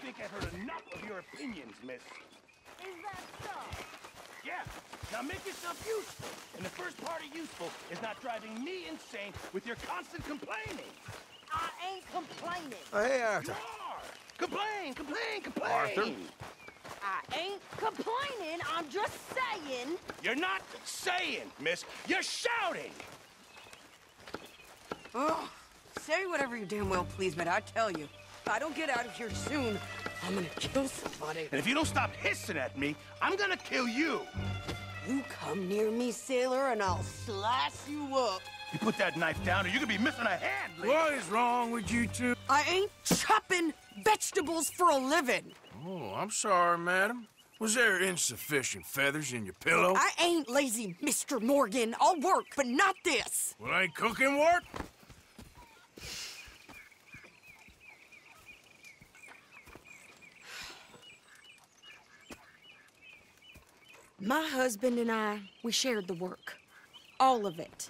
think I've heard enough of your opinions, miss. Is that so? Yeah. Now make yourself useful. And the first part of useful is not driving me insane with your constant complaining. I ain't complaining. Oh, hey, You Arthur. are! Complain, complain, complain! Arthur? I ain't complaining. I'm just saying. You're not saying, miss. You're shouting! Oh, say whatever you damn well please, but I tell you, if I don't get out of here soon, I'm gonna kill somebody. And if you don't stop hissing at me, I'm gonna kill you! You come near me, sailor, and I'll slice you up. You put that knife down or you could be missing a hand, Lee. What is wrong with you two? I ain't chopping vegetables for a living. Oh, I'm sorry, madam. Was there insufficient feathers in your pillow? I ain't lazy, Mr. Morgan. I'll work, but not this. Well, ain't cooking work? My husband and I, we shared the work. All of it.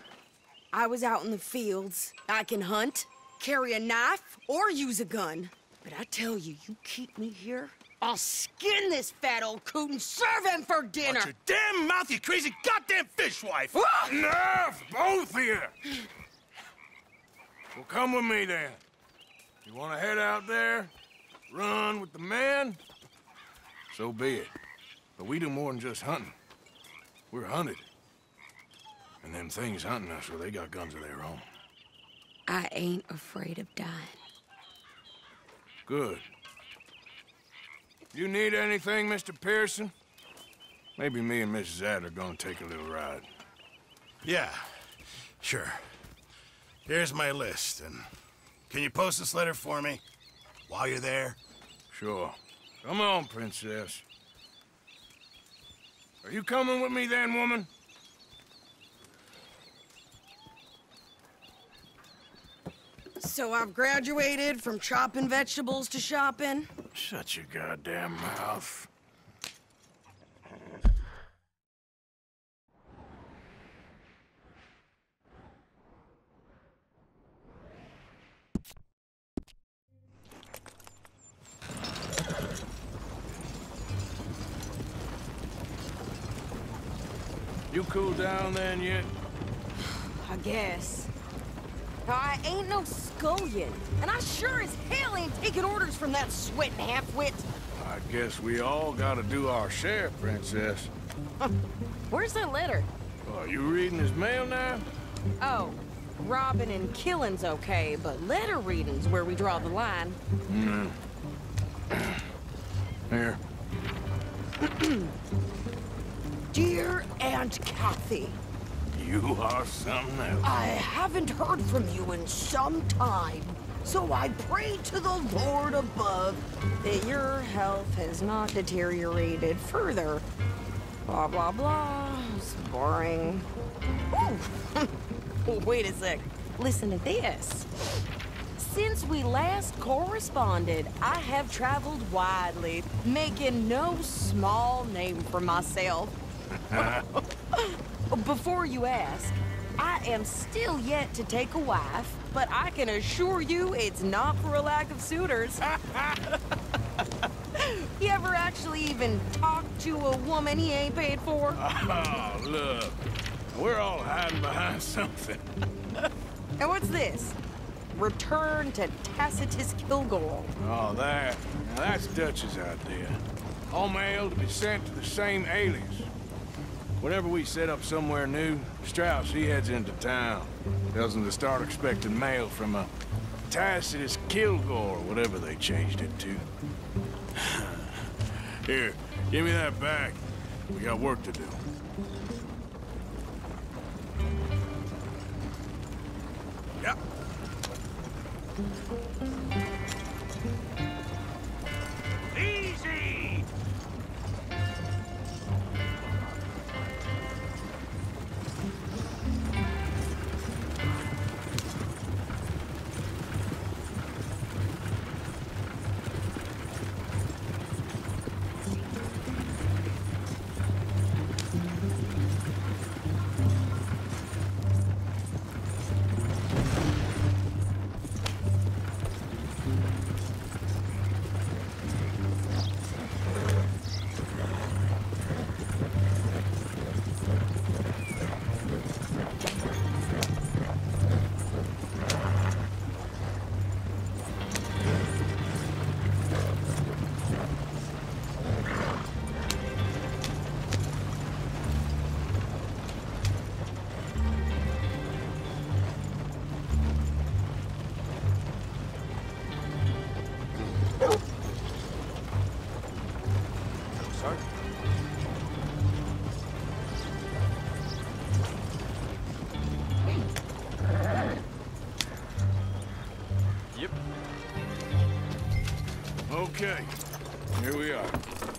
I was out in the fields. I can hunt, carry a knife, or use a gun. But I tell you, you keep me here, I'll skin this fat old coot and serve him for dinner. Watch your damn mouth, you crazy goddamn fishwife! Ah! Enough, both of you! Well, come with me, then. You want to head out there, run with the men? So be it. But we do more than just hunting. We're hunted. And them things hunting us, well, they got guns of their own. I ain't afraid of dying. Good. You need anything, Mr. Pearson? Maybe me and Mrs. Adler are gonna take a little ride. Yeah, sure. Here's my list, and can you post this letter for me while you're there? Sure. Come on, princess. Are you coming with me then, woman? So I've graduated from chopping vegetables to shopping. Shut your goddamn mouth. You cool down then yet? I guess. I ain't no scullion, and I sure as hell ain't taking orders from that sweating half-wit. I guess we all gotta do our share, princess. Where's that letter? Are you reading his mail now? Oh, robbing and killing's okay, but letter reading's where we draw the line. Here. Dear Aunt Kathy, You are something else. I haven't heard from you in some time, so I pray to the Lord above that your health has not deteriorated further. Blah, blah, blah. It's boring. Ooh. Wait a sec. Listen to this. Since we last corresponded, I have traveled widely, making no small name for myself. Before you ask, I am still yet to take a wife, but I can assure you it's not for a lack of suitors. You ever actually even talk to a woman he ain't paid for? Oh, look. We're all hiding behind something. And what's this? Return to Tacitus Kilgore. Oh, that. Now, that's Dutch's idea. All mail to be sent to the same alias. Whenever we set up somewhere new, Strauss, he heads into town. Tells them to start expecting mail from a Tacitus Kilgore, whatever they changed it to. Here, give me that back. We got work to do. Yep. Easy!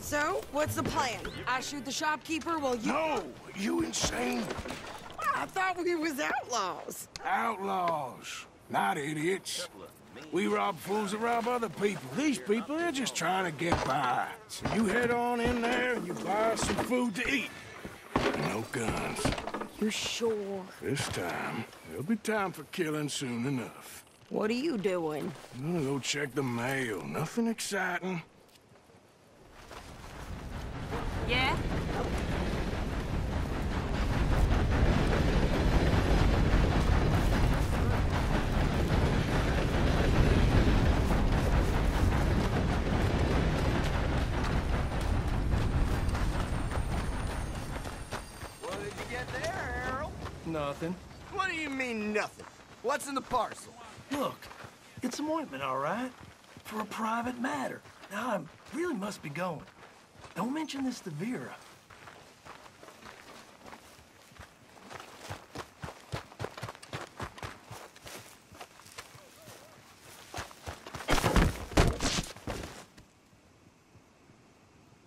So, what's the plan? I shoot the shopkeeper while you... No! You insane? I thought we was outlaws. Outlaws, not idiots. We rob fools that rob other people. These people, they're just trying to get by. So you head on in there and you buy us some food to eat. No guns. You're sure? This time, there'll be time for killing soon enough. What are you doing? I'm gonna go check the mail. Nothing exciting. Yeah? What did you get there, Harold? Nothing. What do you mean, nothing? What's in the parcel? Look, it's some ointment, all right? For a private matter. Now, I really must be going. Don't mention this to Vera.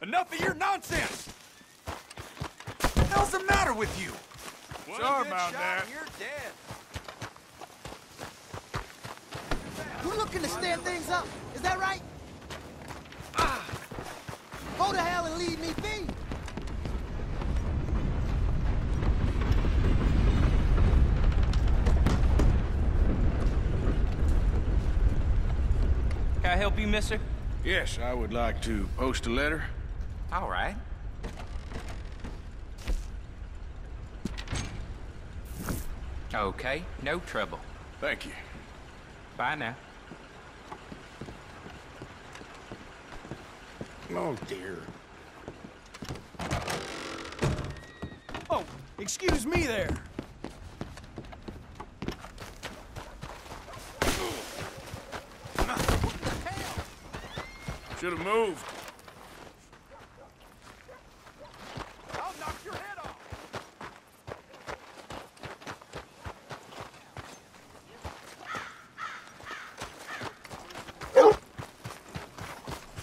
Enough of your nonsense! What the hell's the matter with you? Sorry about that. You're dead. You're looking to stand things up, is that right? Ah! Go to hell and leave me be! Can I help you, mister? Yes, I would like to post a letter. All right. Okay, no trouble. Thank you. Bye now. Oh, dear. Oh, excuse me there. Should have moved. I'll knock your head off!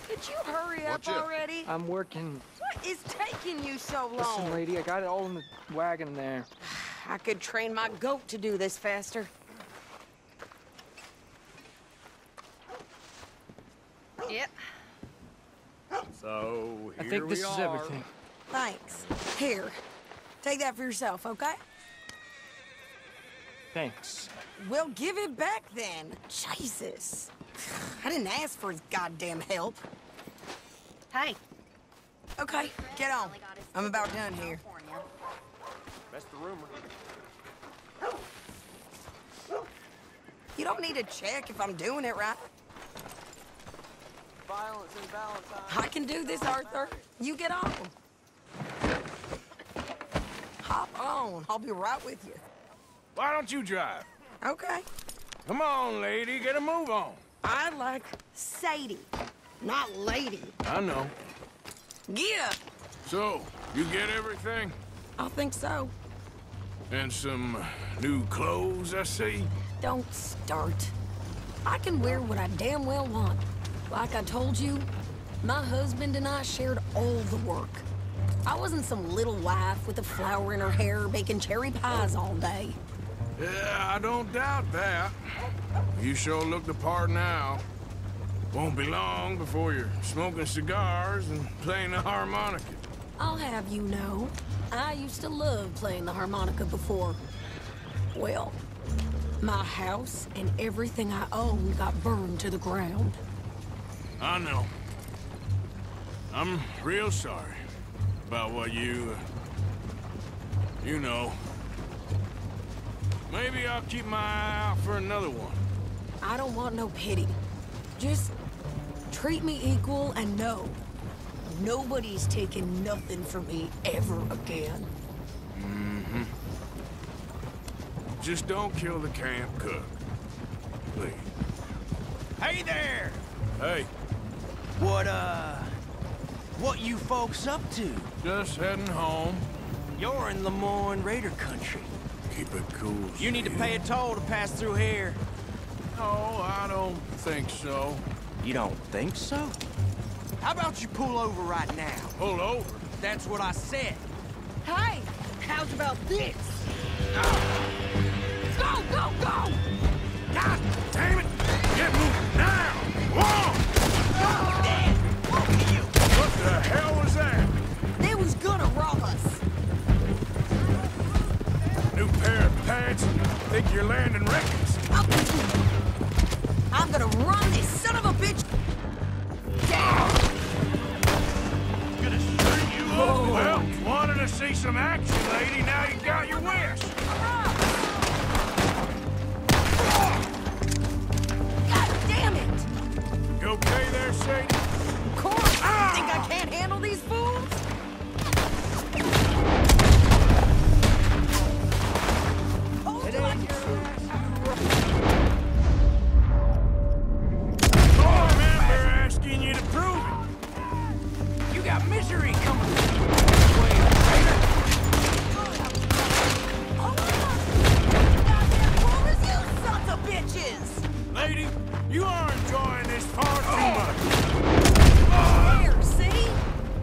Could you hurry up already? I'm working. What is taking you so Listen, long? lady, I got it all in the wagon there. I could train my goat to do this faster. Yep. So, I think this is everything. Thanks. Here. Take that for yourself, okay? Thanks. Well, give it back then. Jesus. I didn't ask for his goddamn help. Hey. Okay, get on. I'm about done here. That's the rumor. You don't need to check if I'm doing it right. Violence and Valentine. I can do this, Arthur. You get on. Hop on. I'll be right with you. Why don't you drive? Okay. Come on, lady, get a move on. I like Sadie, not lady. I know. Get up. So, you get everything? I think so. And some new clothes, I see? Don't start. I can wear what I damn well want. Like I told you, my husband and I shared all the work. I wasn't some little wife with a flower in her hair baking cherry pies all day. Yeah, I don't doubt that. You sure look the part now. Won't be long before you're smoking cigars and playing the harmonica. I'll have you know, I used to love playing the harmonica before. Well, my house and everything I own got burned to the ground. I know. I'm real sorry about what you know. Maybe I'll keep my eye out for another one. I don't want no pity. Just treat me equal and know nobody's taking nothing from me ever again. Mm-hmm. Just don't kill the camp cook. Please. Hey there! Hey, What you folks up to? just heading home. You're in Lemoyne Raider country. Keep it cool. You need to Steve. pay a toll to pass through here. No, I don't think so. You don't think so? How about you pull over right now? Pull over? That's what I said. Hey, how's about this? Go, go, go! God damn it! Get moving now! Whoa! Oh, Dad! What are you? What the hell was that? They was gonna rob us. New pair of pants? Think you're landing records? I'm gonna run this son of a bitch down. Gonna string you up? Well, wanted to see some action, lady. Now you got your wish. God damn it! You okay there, Sadie? Of course! You think I can't handle these fools? Hold till I get Oh, man, we're asking you to prove it. You got misery coming. Sons of bitches! Lady, you are enjoying this far too much. There, see?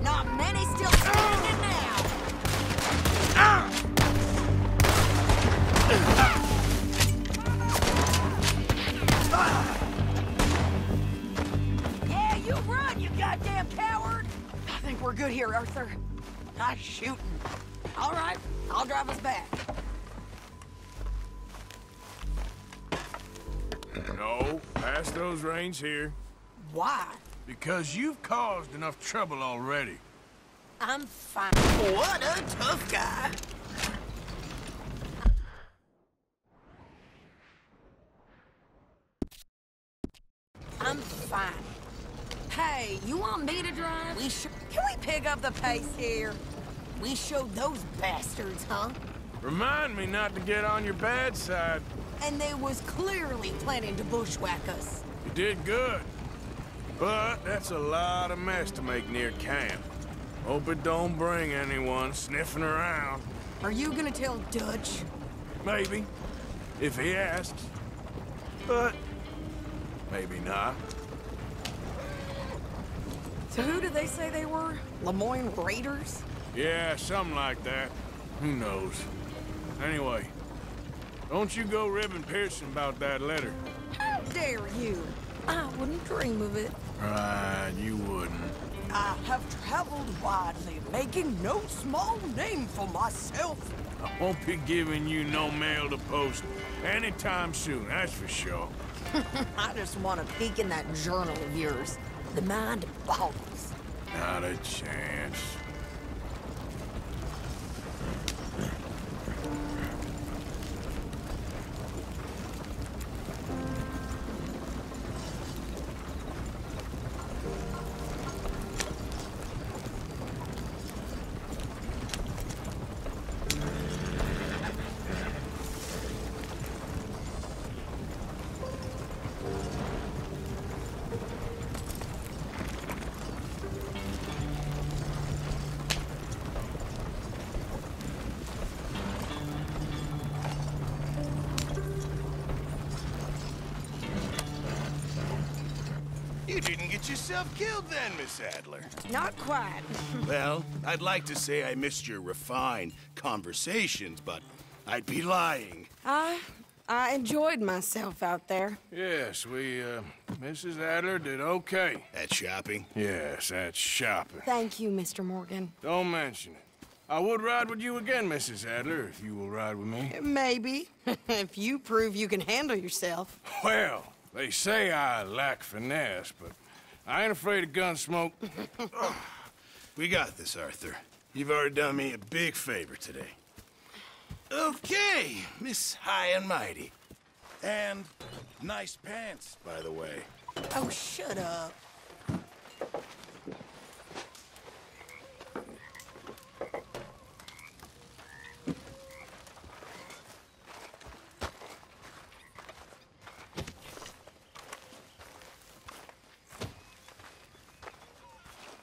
Not many still standing now. Yeah, you run, you goddamn coward! I think we're good here, Arthur. Nice shooting. All right, I'll drive us back. No, pass those reins here. Why? Because you've caused enough trouble already. I'm fine. What a tough guy. I'm fine. Hey, you want me to drive? Can we pick up the pace here? We showed those bastards, huh? Remind me not to get on your bad side. And they was clearly planning to bushwhack us. You did good. But that's a lot of mess to make near camp. Hope it don't bring anyone sniffing around. Are you gonna tell Dutch? Maybe, if he asks. But maybe not. So who did they say they were? Lemoyne Raiders? Yeah, something like that. Who knows? Anyway, don't you go ribbing Pearson about that letter. How dare you? I wouldn't dream of it. Right, you wouldn't. I have traveled widely, making no small name for myself. I won't be giving you no mail to post anytime soon, that's for sure. I just want to peek in that journal of yours. The mind boggles. Not a chance. You didn't get yourself killed then, Miss Adler. Not quite. Well, I'd like to say I missed your refined conversations, but I'd be lying. I enjoyed myself out there. Yes, Mrs. Adler did okay. At shopping? Yes, that's shopping. Thank you, Mr. Morgan. Don't mention it. I would ride with you again, Mrs. Adler, if you will ride with me. Maybe. If you prove you can handle yourself. Well, they say I lack finesse, but I ain't afraid of gun smoke. We got this, Arthur. You've already done me a big favor today. Okay, Miss High and Mighty. And nice pants, by the way. Oh, shut up.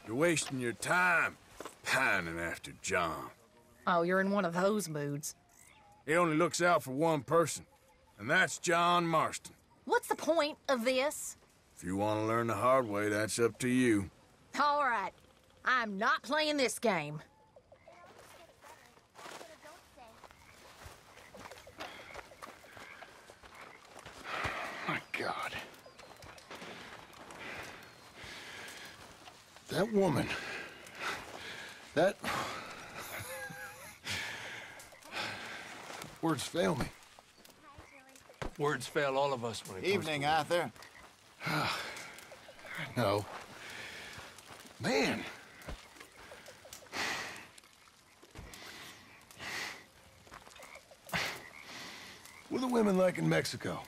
You're wasting your time pining after John. Oh, you're in one of those moods. He only looks out for one person, and that's John Marston. What's the point of this? If you want to learn the hard way, that's up to you. All right. I'm not playing this game. My God. That woman. That... Words fail me. Words fail all of us when it comes Evening, to... Arthur. No. Man. What are the women like in Mexico?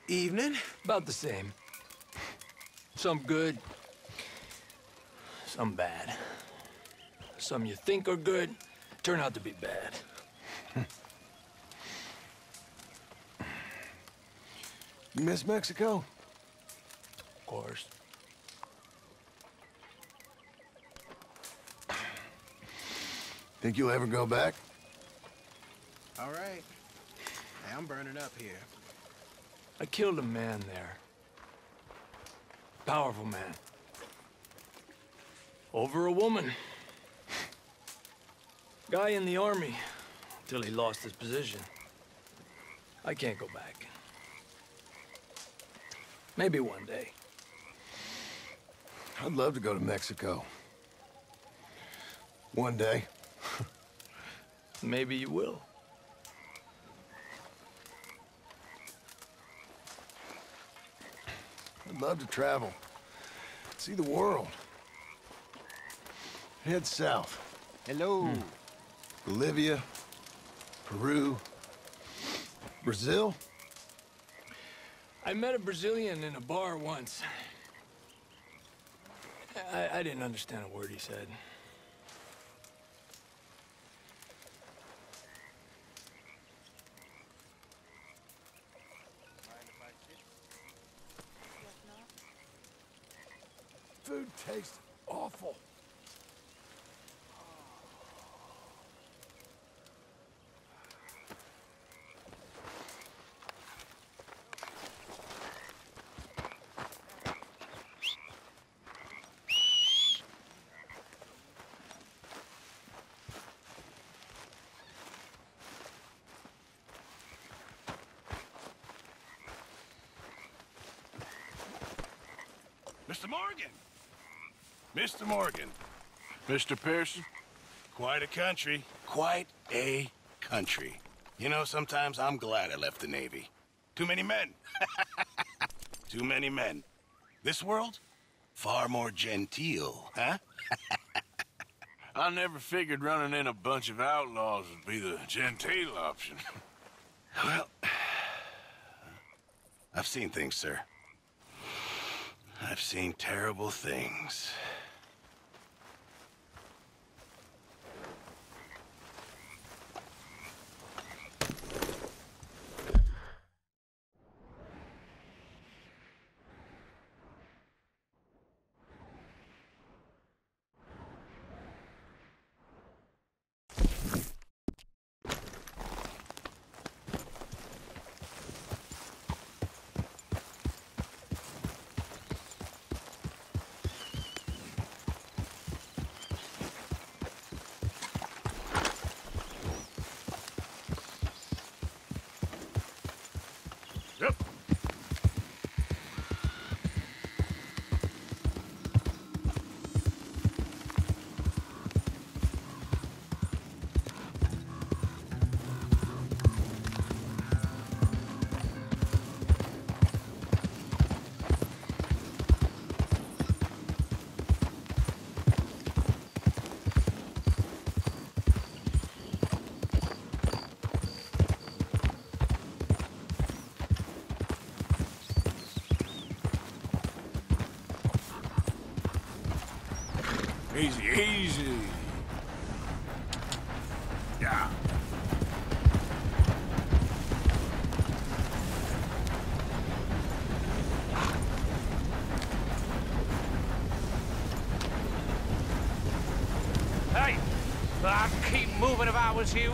Evening? About the same. Some good, some bad. Some you think are good, turn out to be bad. You miss Mexico? Of course. Think you'll ever go back? All right. Hey, I'm burning up here. I killed a man there. Powerful man. Over a woman. Guy in the army, till he lost his position. I can't go back. Maybe one day. I'd love to go to Mexico. One day. Maybe you will. I'd love to travel. See the world. Head south. Hello. Bolivia, Peru, Brazil. I met a Brazilian in a bar once. I didn't understand a word he said. Food tastes awful. Mr. Morgan! Mr. Morgan. Mr. Pearson? Quite a country. Quite a country. You know, sometimes I'm glad I left the Navy. Too many men. Too many men. This world? Far more genteel, huh? I never figured running in a bunch of outlaws would be the genteel option. Well, I've seen things, sir. I've seen terrible things. Yep. Easy, easy. Yeah. Hey, I'd keep moving if I was you.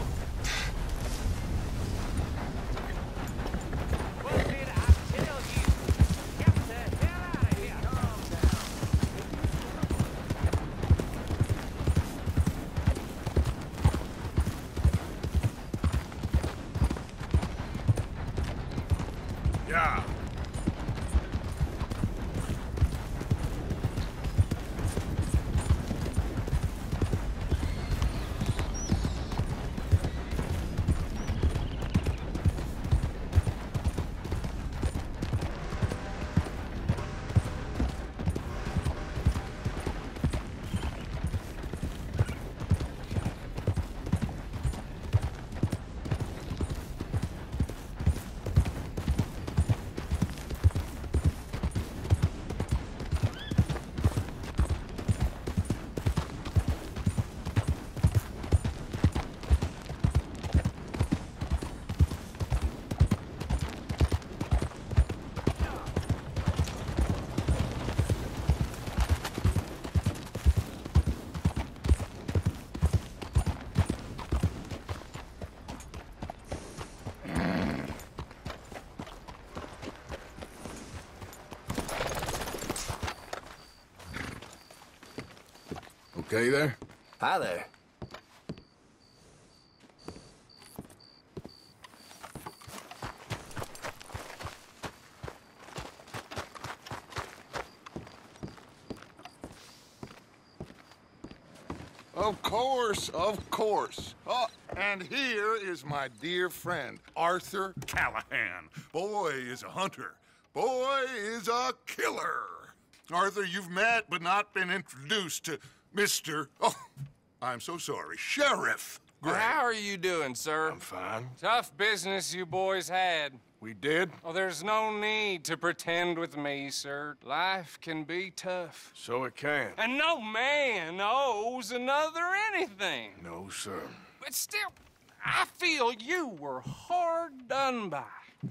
What did I tell you? Get the hell out of here. Calm down. okay there? Hi there. Of course, of course. Oh, and here is my dear friend, Arthur Callahan. Boy is a hunter. Boy is a killer. Arthur, you've met but not been introduced to Mr. Oh, I'm so sorry, Sheriff Gray. How are you doing, sir? I'm fine. Tough business you boys had. We did? Oh, there's no need to pretend with me, sir. Life can be tough. So it can. And no man owes another anything. No, sir. But still, I feel you were hard done by.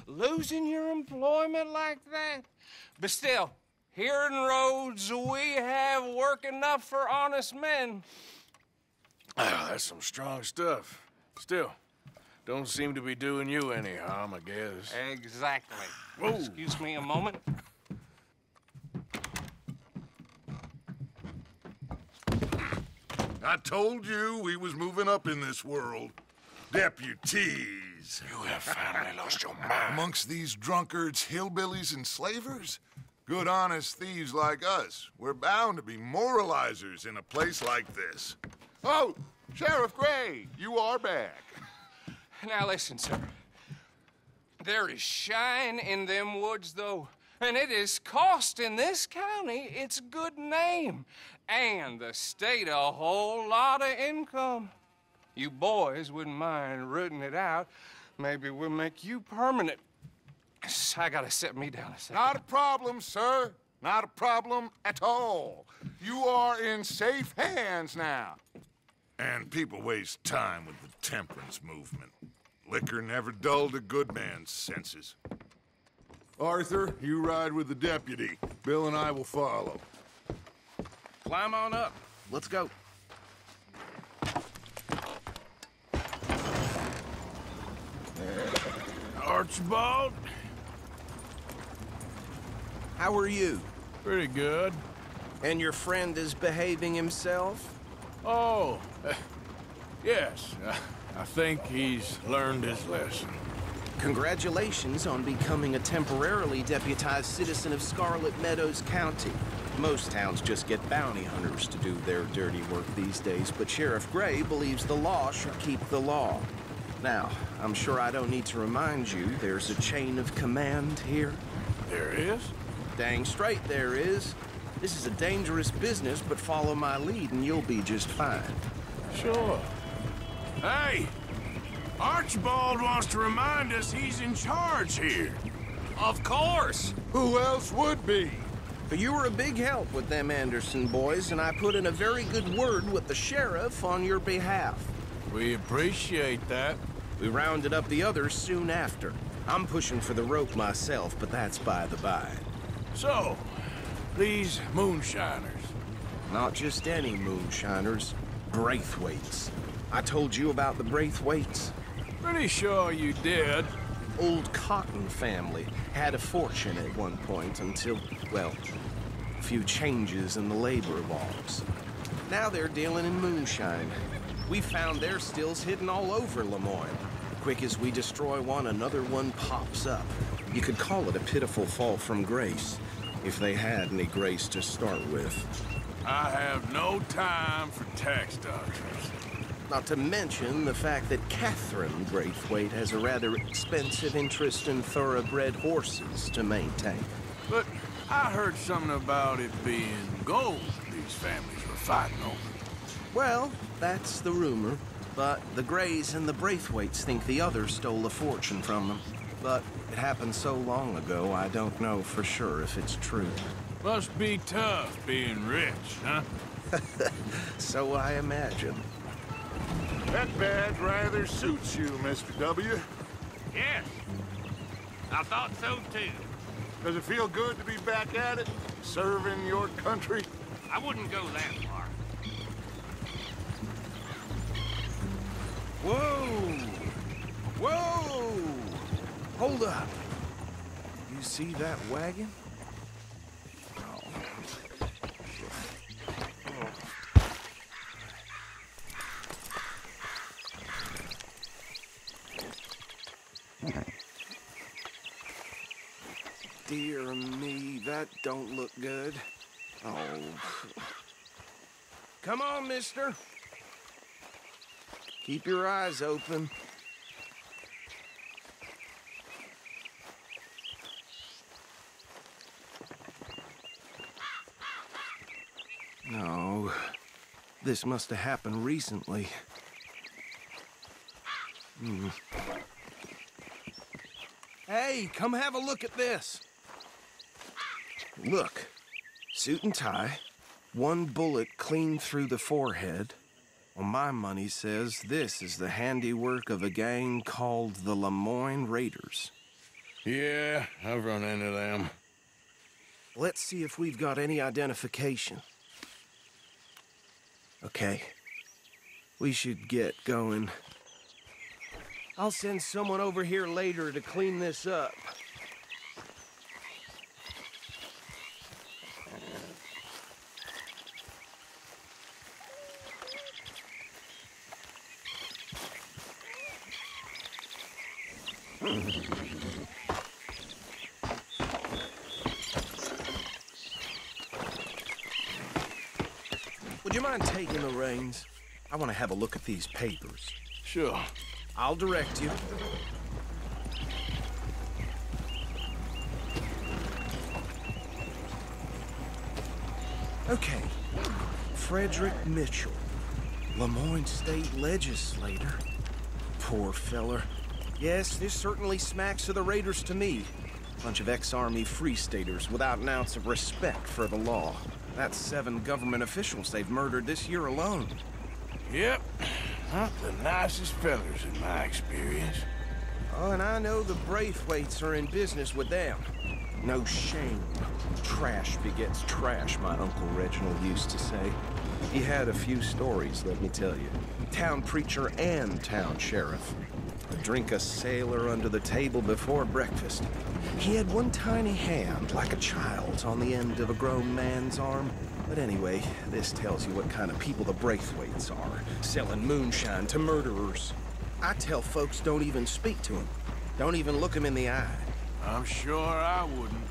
Losing your employment like that. But still, here in Rhodes, we have work enough for honest men. Ah, that's some strong stuff. Still, don't seem to be doing you any harm, I guess. Exactly. Whoa. Excuse me a moment. I told you we was moving up in this world. Deputies. You have finally lost your mind. Amongst these drunkards, hillbillies, and slavers? Good, honest thieves like us. We're bound to be moralizers in a place like this. Oh, Sheriff Gray, you are back. Now listen, sir. There is shine in them woods, though, and it is costing this county its good name and the state a whole lot of income. You boys wouldn't mind rooting it out. Maybe we'll make you permanent. I gotta sit me down a second. Not a problem, sir. Not a problem at all. You are in safe hands now. And people waste time with the temperance movement. Liquor never dulled a good man's senses. Arthur, you ride with the deputy. Bill and I will follow. Climb on up. Let's go. Archibald? How are you? Pretty good. And your friend is behaving himself? Oh, yes. I think he's learned his lesson. Congratulations on becoming a temporarily deputized citizen of Scarlet Meadows County. Most towns just get bounty hunters to do their dirty work these days, but Sheriff Gray believes the law should keep the law. Now, I'm sure I don't need to remind you there's a chain of command here. There is? Dang straight there is. This is a dangerous business, but follow my lead and you'll be just fine. Sure. Hey! Archibald wants to remind us he's in charge here. Of course! Who else would be? But you were a big help with them Anderson boys, and I put in a very good word with the sheriff on your behalf. We appreciate that. We rounded up the others soon after. I'm pushing for the rope myself, but that's by the by. So, these moonshiners. Not just any moonshiners, Braithwaites. I told you about the Braithwaites? Pretty sure you did. Old Cotton family had a fortune at one point until, well, a few changes in the labor laws. Now they're dealing in moonshine. We found their stills hidden all over Lemoyne. Quick as we destroy one, another one pops up. You could call it a pitiful fall from grace, if they had any grace to start with. I have no time for tax doctors. Not to mention the fact that Catherine Braithwaite has a rather expensive interest in thoroughbred horses to maintain. But I heard something about it being gold these families were fighting over. Well, that's the rumor. But the Grays and the Braithwaites think the others stole a fortune from them. But it happened so long ago, I don't know for sure if it's true. Must be tough being rich, huh? So I imagine. That badge rather suits you, Mr. W. Yes. I thought so, too. Does it feel good to be back at it, serving your country? I wouldn't go that far. Whoa! Whoa! Hold up. You see that wagon? dear me, that don't look good. Oh. Come on, mister. Keep your eyes open. No. This must have happened recently. Hey, come have a look at this. Look. Suit and tie. One bullet clean through the forehead. Well, my money says this is the handiwork of a gang called the Lemoyne Raiders. Yeah, I've run into them. Let's see if we've got any identification. Okay. We should get going. I'll send someone over here later to clean this up. Would you mind taking the reins? I want to have a look at these papers. Sure. I'll direct you. Okay. Frederick Mitchell, Lemoyne State Legislator. Poor feller. Yes, this certainly smacks of the Raiders to me. Bunch of ex-Army Free Staters without an ounce of respect for the law. That's 7 government officials they've murdered this year alone. Yep. Not the nicest fellas in my experience. Oh, and I know the Braithwaites are in business with them. No shame. Trash begets trash, my Uncle Reginald used to say. He had a few stories, let me tell you. Town preacher and town sheriff. Drink a sailor under the table before breakfast. He had one tiny hand, like a child's, on the end of a grown man's arm. But anyway, this tells you what kind of people the Braithwaites are, selling moonshine to murderers. I tell folks don't even speak to them. Don't even look them in the eye. I'm sure I wouldn't.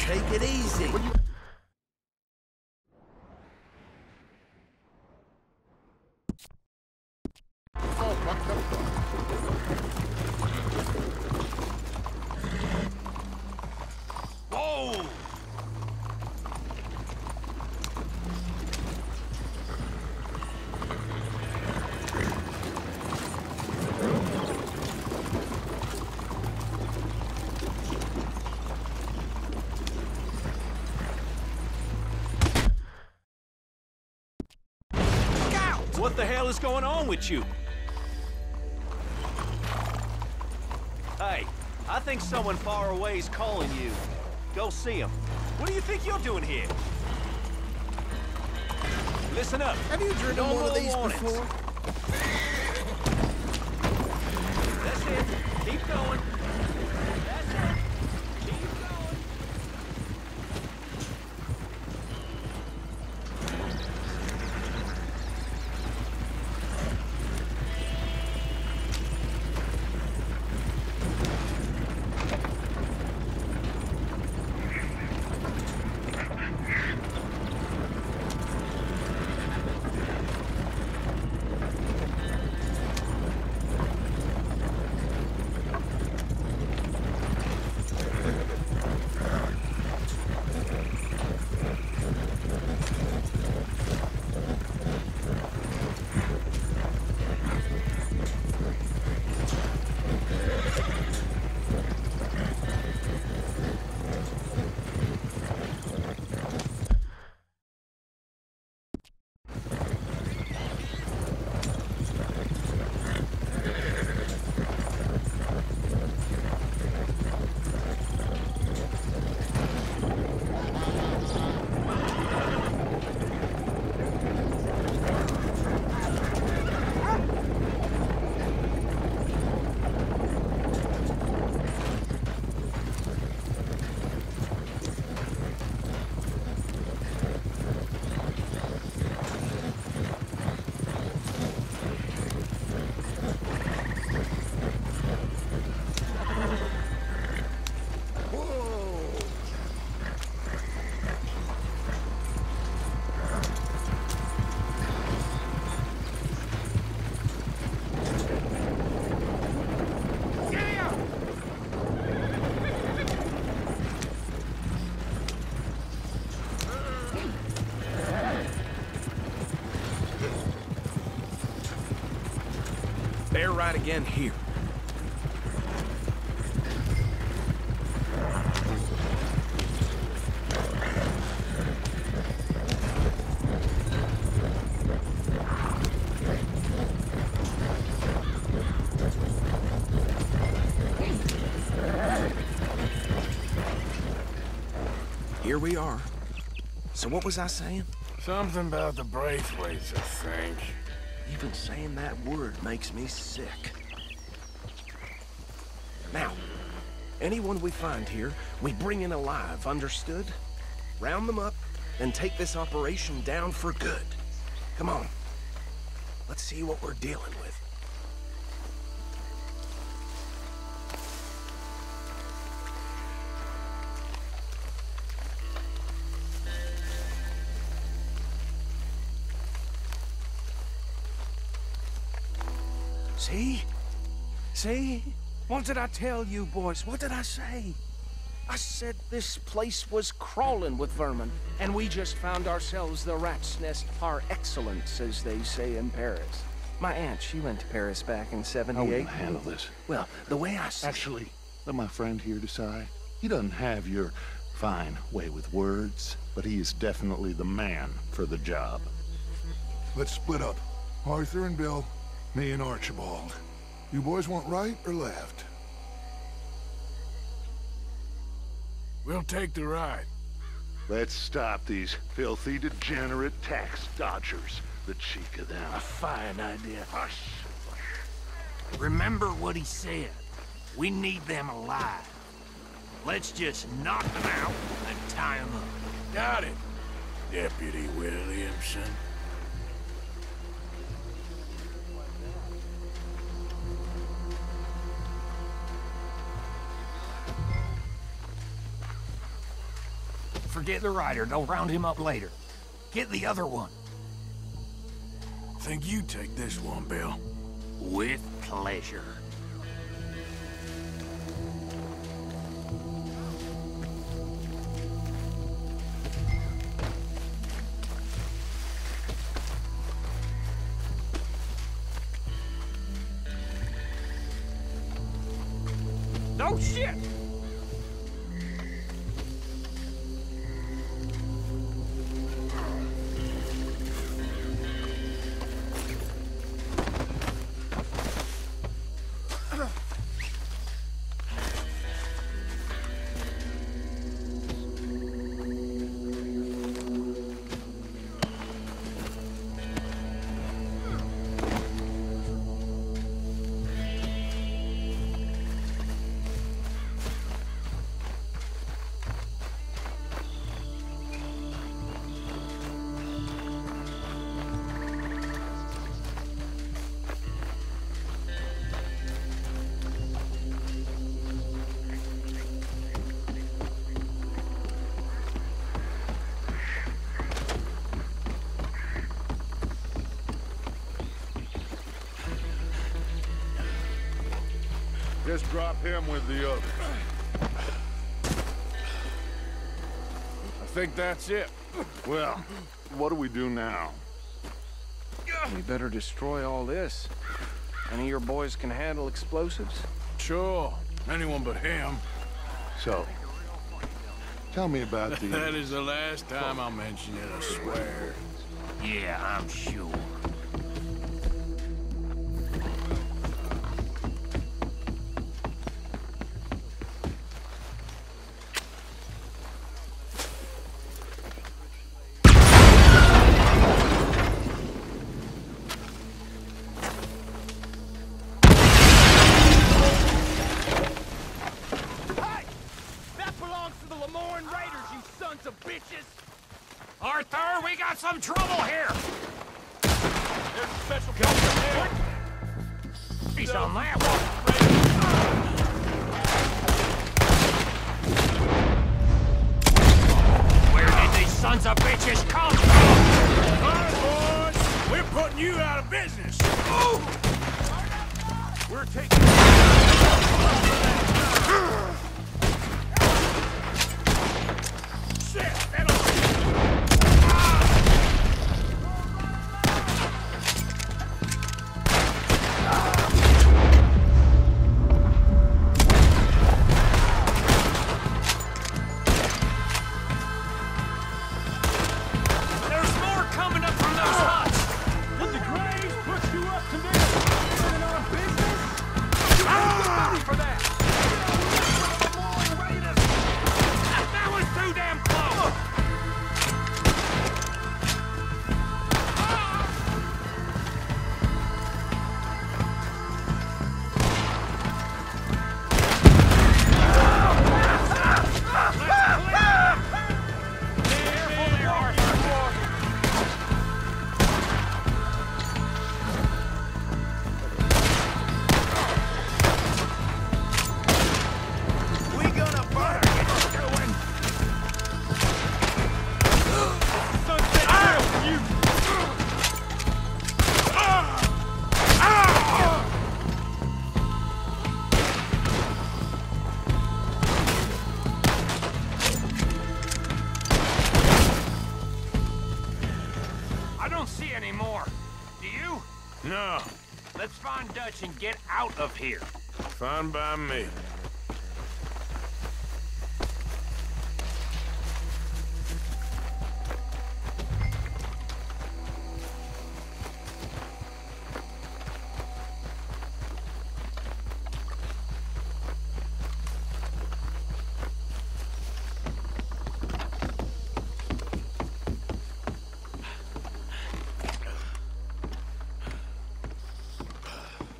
Take it easy. Whoa! What the hell is going on with you? Hey, I think someone far away is calling you. Go see him. What do you think you're doing here? Listen up. Have you driven No one of more these warnings. before? That's it. Keep going. That's it. Keep going. Bear right again here. Here we are. So what was I saying? Something about the Braithwaites, I think. Even saying that word makes me sick. Now, anyone we find here, we bring in alive, understood? Round them up, and take this operation down for good. Come on. Let's see what we're dealing with. See? See? What did I tell you, boys? What did I say? I said this place was crawling with vermin, and we just found ourselves the rat's nest par excellence, as they say in Paris. My aunt, she went to Paris back in '78. I will handle this. Well, the way I see... Actually, let my friend here decide. He doesn't have your fine way with words, but he is definitely the man for the job. Let's split up. Arthur and Bill, me and Archibald. You boys want right or left? We'll take the ride. Let's stop these filthy, degenerate tax dodgers. The cheek of them. A fine idea. Hush. Remember what he said. We need them alive. Let's just knock them out and tie them up. Got it, Deputy Williamson. Forget the rider. They'll round him up later. Get the other one. Think you take this one, Bill. With pleasure. No shit! just drop him with the others. I think that's it. Well, what do we do now? We better destroy all this. Any of your boys can handle explosives? Sure. Anyone but him. So, tell me about the... That is the last time I'll mention it, I swear. Yeah, I'm sure. Arthur, we got some trouble here! There's a special guy. He's on that one! Where did these sons of bitches come from? All right, boys! We're putting you out of business! Ooh. We're taking... Shit! That'll... No. Let's find Dutch and get out of here. Fine by me.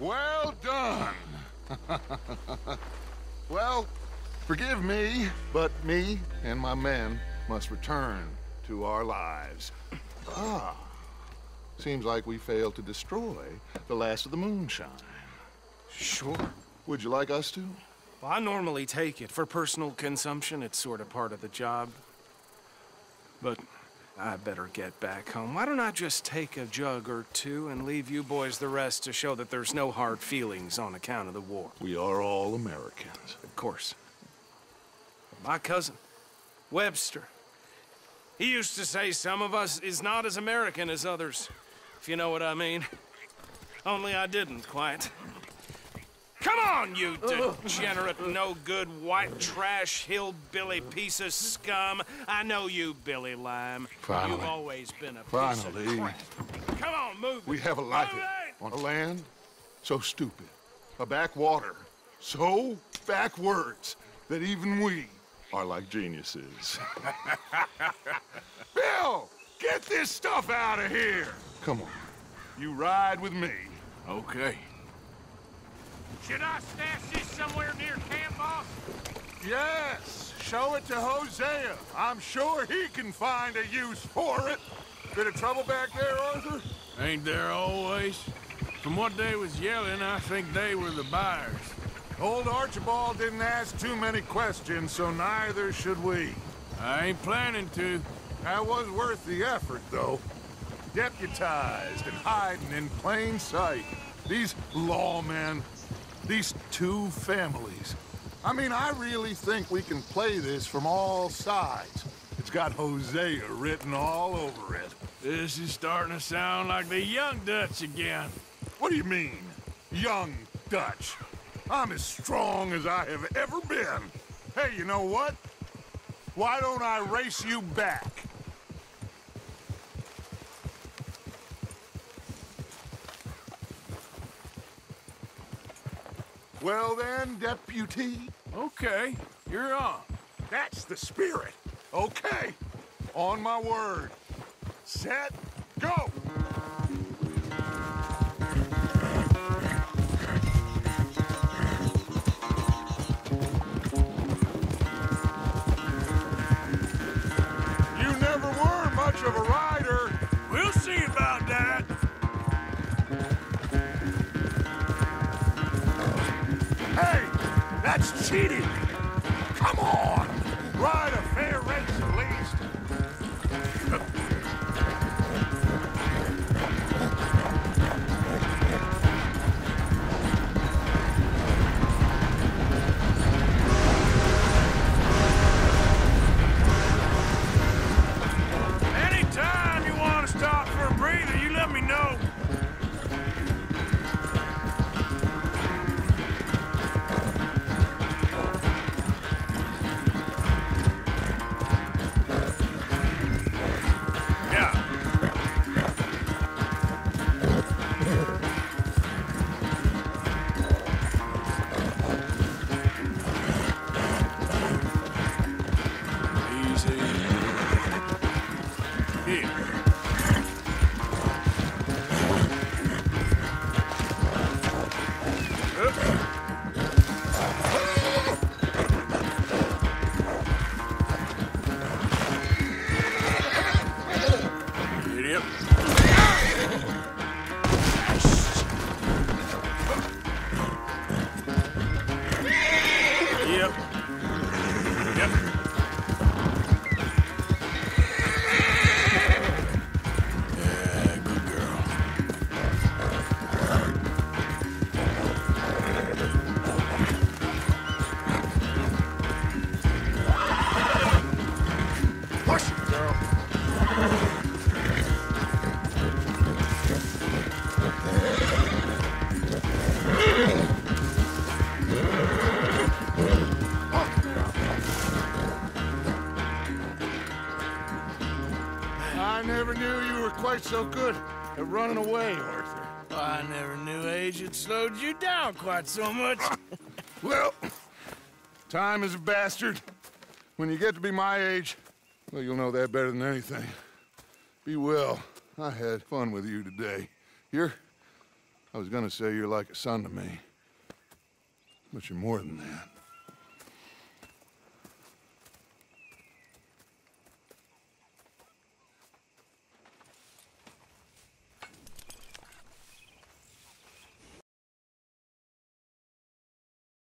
Well done. Well, forgive me, but me and my men must return to our lives. Ah, seems like we failed to destroy the last of the moonshine. Sure. Would you like us to? Well, I normally take it. For personal consumption, it's sort of part of the job. But I better get back home. Why don't I just take a jug or two and leave you boys the rest to show that there's no hard feelings on account of the war? We are all Americans. Of course. My cousin, Webster, he used to say some of us is not as American as others, if you know what I mean. Only I didn't quite. Come on, you degenerate, no-good, white trash, hillbilly piece of scum. I know you, Billy Lime. Finally. You've always been a piece Finally. of crap. Come on, move We it. have a life Move it. on a land so stupid, a backwater so backwards that even we are like geniuses. Bill, get this stuff out of here. Come on, you ride with me. Okay. Should I stash this somewhere near camp, boss? Yes, show it to Hosea. I'm sure he can find a use for it. Bit of trouble back there, Arthur? Ain't there always? From what they was yelling, I think they were the buyers. Old Archibald didn't ask too many questions, so neither should we. I ain't planning to. That was worth the effort, though. Deputized and hiding in plain sight. These lawmen, These two families. I mean, I really think we can play this from all sides. It's got Hosea written all over it. This is starting to sound like the Young Dutch again. What do you mean, Young Dutch? I'm as strong as I have ever been. Hey, you know what? Why don't I race you back? Well then, deputy. Okay, you're on. That's the spirit. Okay, on my word. Set, go! You never were much of a rider. We'll see about that. Hey, that's cheating. Come on, ride a fair race at least. Anytime you want to stop for a breather, you let me know. I never knew you were quite so good at running away, Arthur. I never knew age had slowed you down quite so much. Well, time is a bastard. When you get to be my age, well, you'll know that better than anything. Be well. I had fun with you today. I was gonna say you're like a son to me, but you're more than that.